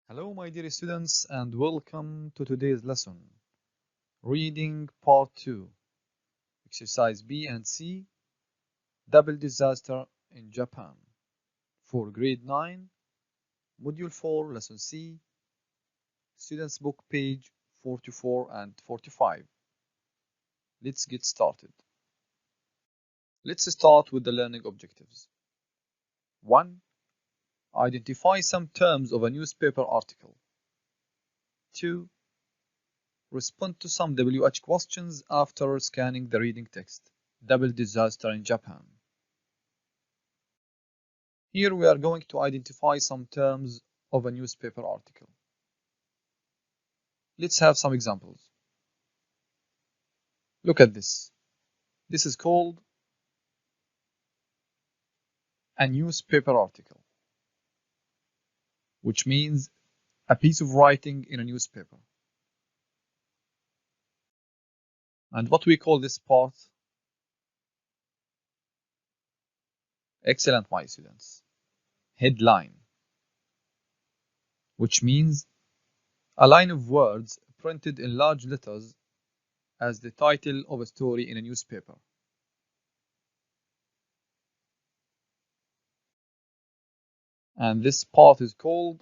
Hello, my dear students, and welcome to today's lesson. Reading Part 2, Exercise B and C, Double Disaster in Japan. For Grade 9, Module 4, Lesson C, Students Book page 44 and 45. Let's get started. Let's start with the learning objectives. 1. Identify some terms of a newspaper article. 2. Respond to some WH questions after scanning the reading text. Double disaster in Japan. Here we are going to identify some terms of a newspaper article. Let's have some examples. Look at this. This is called a newspaper article, which means a piece of writing in a newspaper. And what we call this part? Excellent, my students. Headline, which means a line of words printed in large letters as the title of a story in a newspaper. And this part is called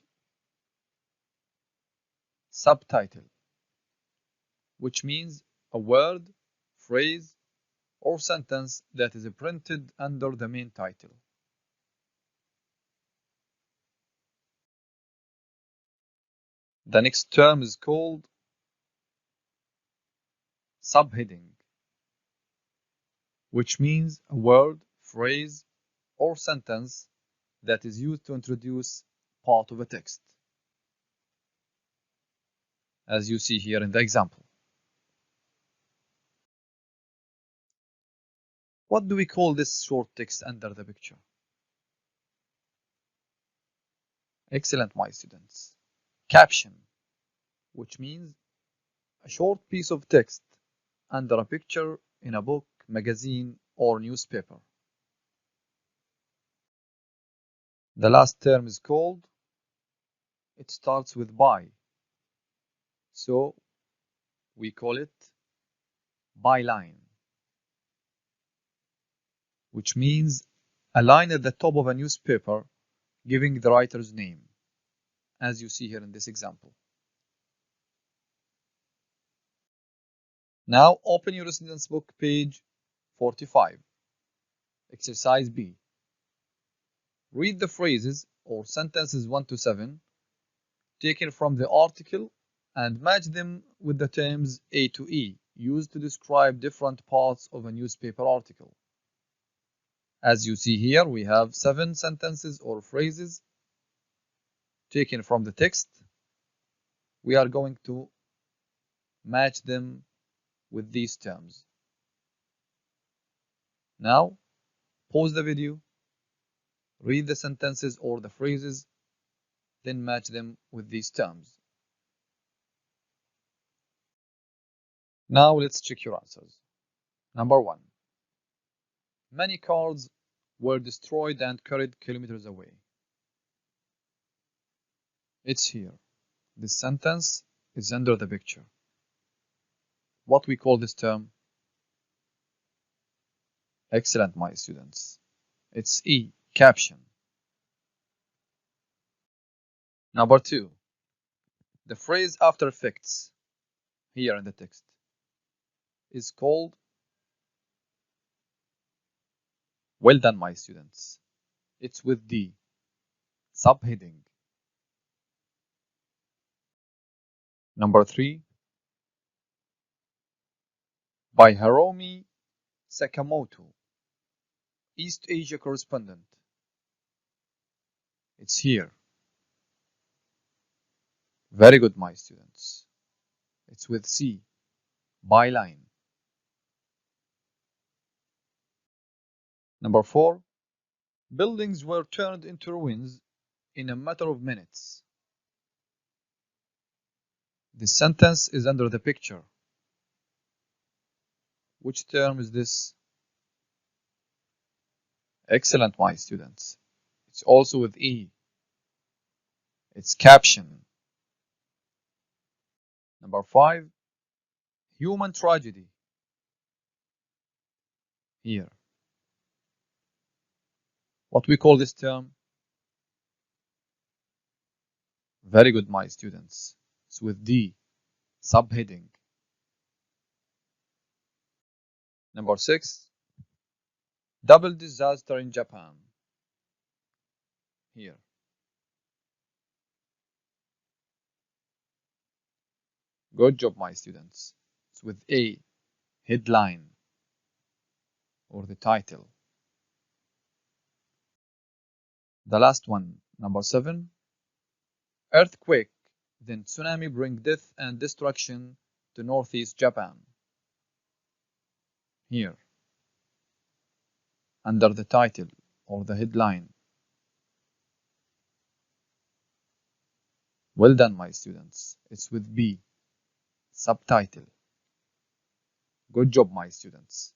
subtitle, which means a word, phrase, or sentence that is printed under the main title. The next term is called subheading, which means a word, phrase, or sentence that is used to introduce part of a text, as you see here in the example. What do we call this short text under the picture? Excellent, my students. Caption, which means a short piece of text under a picture in a book, magazine, or newspaper. The last term is called, it starts with by, so we call it byline, which means a line at the top of a newspaper giving the writer's name, as you see here in this example. Now open your student's book page 45, exercise B. Read the phrases or sentences 1 to 7 taken from the article and match them with the terms A to E used to describe different parts of a newspaper article. As you see here, we have 7 sentences or phrases taken from the text. We are going to match them with these terms. Now, pause the video, read the sentences or the phrases, then match them with these terms. Now let's check your answers. Number 1. Many cars were destroyed and carried kilometers away. It's here. This sentence is under the picture. What we call this term? Excellent, my students. It's E, caption. Number 2. The phrase after effects, here in the text, is called, well done, my students. It's with D, subheading. Number 3. By Hiromi Sakamoto, East Asia correspondent. It's here. Very good, my students. It's with C, byline. Number 4. Buildings were turned into ruins in a matter of minutes. This sentence is under the picture. Which term is this? Excellent, my students. It's also with E. It's caption. Number 5, human tragedy. Here. What we call this term? Very good, my students. It's with D, subheading. Number 6, double disaster in Japan. Here. Good job, my students. It's with A, headline, or the title. The last one, number 7, earthquake, then tsunami bring death and destruction to northeast Japan. Here, under the title or the headline. Well done, my students. It's with B, subtitle. Good job, my students.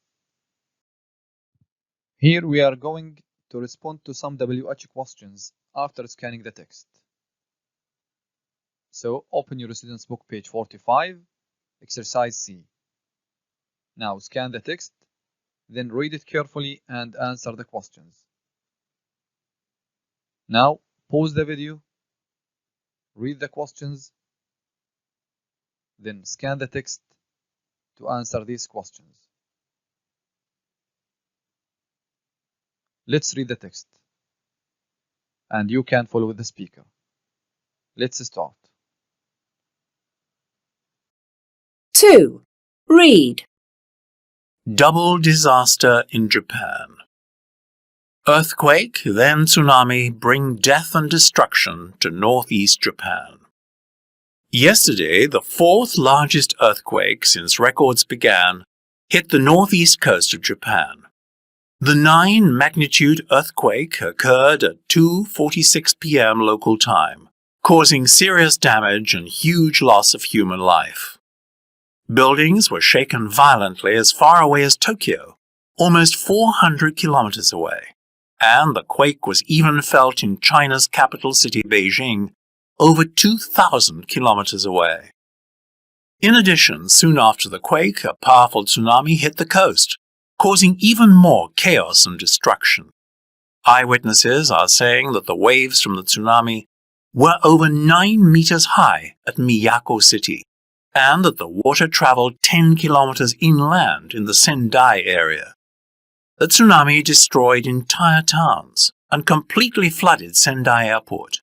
Here we are going to respond to some WH questions after scanning the text. So open your student's book, page 45, exercise C. Now scan the text, then read it carefully and answer the questions. Now pause the video, read the questions, then scan the text to answer these questions. Let's read the text, and you can follow the speaker. Let's start. 2. Read. Double disaster in Japan. Earthquake, then tsunami bring death and destruction to northeast Japan. Yesterday, the fourth largest earthquake since records began hit the northeast coast of Japan. The 9-magnitude earthquake occurred at 2:46 p.m. local time, causing serious damage and huge loss of human life. Buildings were shaken violently as far away as Tokyo, almost 400 kilometers away, and the quake was even felt in China's capital city Beijing, over 2,000 kilometers away. In addition, soon after the quake, a powerful tsunami hit the coast, causing even more chaos and destruction. Eyewitnesses are saying that the waves from the tsunami were over 9 meters high at Miyako City, and that the water traveled 10 kilometers inland in the Sendai area. The tsunami destroyed entire towns and completely flooded Sendai Airport.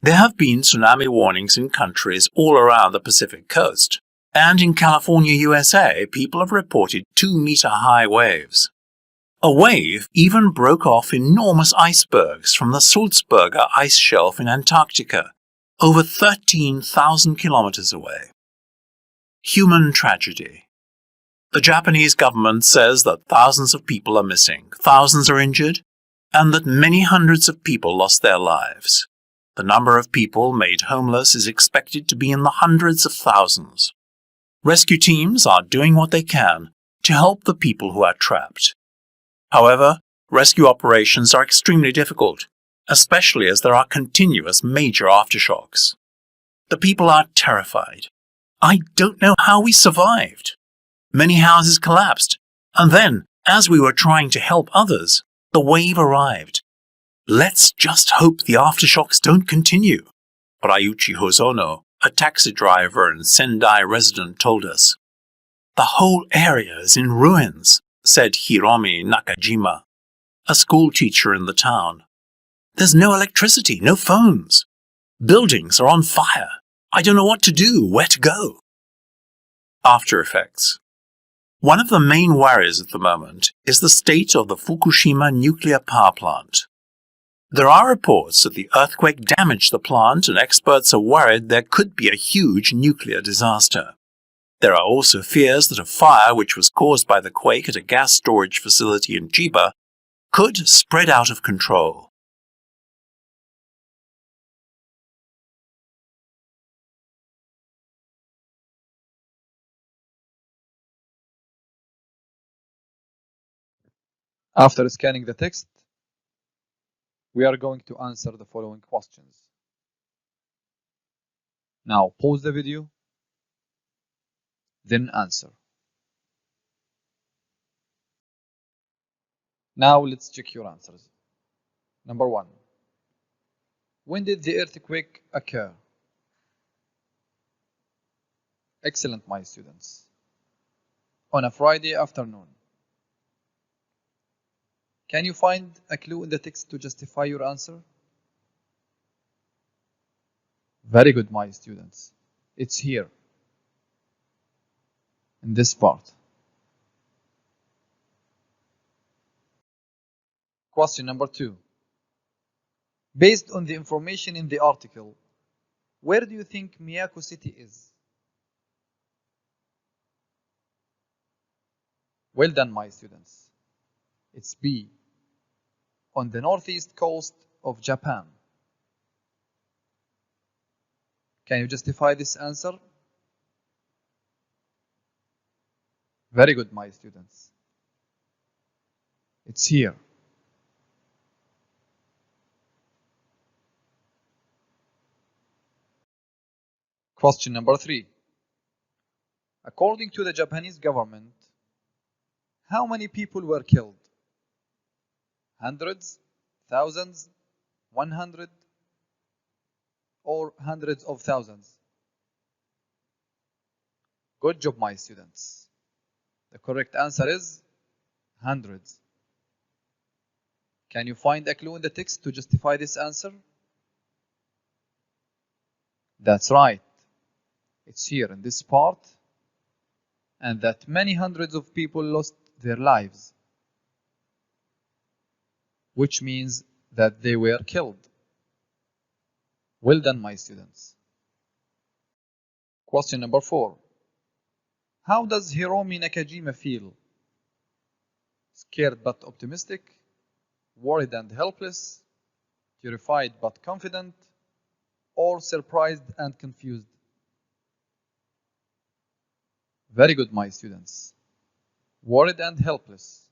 There have been tsunami warnings in countries all around the Pacific coast, and in California, USA, people have reported 2-meter-high waves. A wave even broke off enormous icebergs from the Sulzberger ice shelf in Antarctica, over 13,000 kilometers away. Human tragedy. The Japanese government says that thousands of people are missing, thousands are injured, and that many hundreds of people lost their lives. The number of people made homeless is expected to be in the hundreds of thousands. Rescue teams are doing what they can to help the people who are trapped. However, rescue operations are extremely difficult, especially as there are continuous major aftershocks. The people are terrified. I don't know how we survived. Many houses collapsed, and then, as we were trying to help others, the wave arrived. Let's just hope the aftershocks don't continue, Ryuichi Hosono, a taxi driver and Sendai resident, told us. The whole area is in ruins, said Hiromi Nakajima, a school teacher in the town. There's no electricity, no phones. Buildings are on fire. I don't know what to do, where to go. After effects. One of the main worries at the moment is the state of the Fukushima nuclear power plant. There are reports that the earthquake damaged the plant, and experts are worried there could be a huge nuclear disaster. There are also fears that a fire which was caused by the quake at a gas storage facility in Chiba could spread out of control. After scanning the text, we are going to answer the following questions. Now pause the video, then answer. Now let's check your answers. Number 1. When did the earthquake occur? Excellent, my students. On a Friday afternoon. Can you find a clue in the text to justify your answer? Very good, my students. It's here, in this part. Question number 2. Based on the information in the article, where do you think Miyako City is? Well done, my students. It's B, on the northeast coast of Japan. Can you justify this answer? Very good, my students. It's here. Question number 3. According to the Japanese government, how many people were killed? Hundreds, thousands, 100, or hundreds of thousands? Good job, my students. The correct answer is hundreds. Can you find a clue in the text to justify this answer? That's right. It's here in this part, and that many hundreds of people lost their lives, which means that they were killed. Well done, my students. Question number 4. How does Hiromi Nakajima feel? Scared but optimistic, worried and helpless, terrified but confident, or surprised and confused? Very good, my students. Worried and helpless.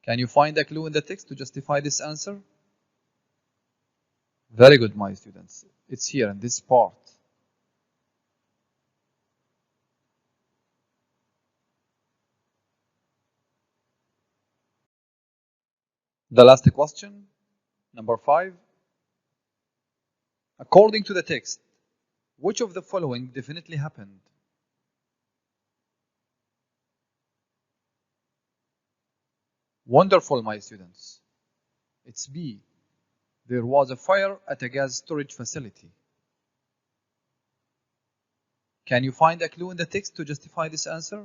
Can you find a clue in the text to justify this answer? Very good, my students. It's here in this part. The last question, number 5. According to the text, which of the following definitely happened? Wonderful, my students. It's B. There was a fire at a gas storage facility. Can you find a clue in the text to justify this answer?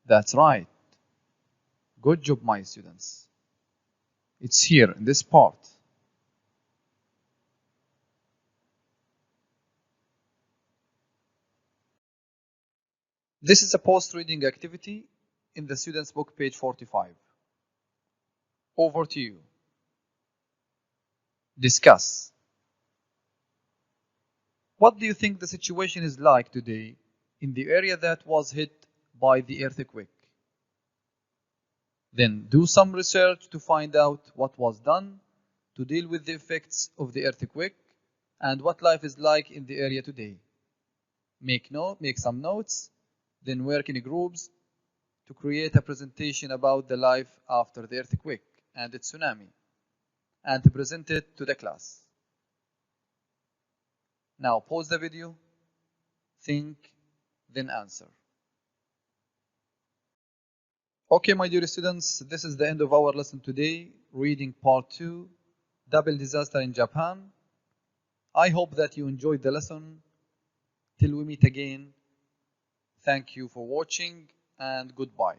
That's right. Good job, my students. It's here in this part. This is a post-reading activity in the student's book, page 45. Over to you. Discuss. What do you think the situation is like today in the area that was hit by the earthquake? Then do some research to find out what was done to deal with the effects of the earthquake and what life is like in the area today. Make some notes, then work in groups to create a presentation about the life after the earthquake and the tsunami, and to present it to the class. Now pause the video, think, then answer. Okay, my dear students, this is the end of our lesson today, reading part 2, Double Disaster in Japan. I hope that you enjoyed the lesson. Till we meet again, thank you for watching and goodbye.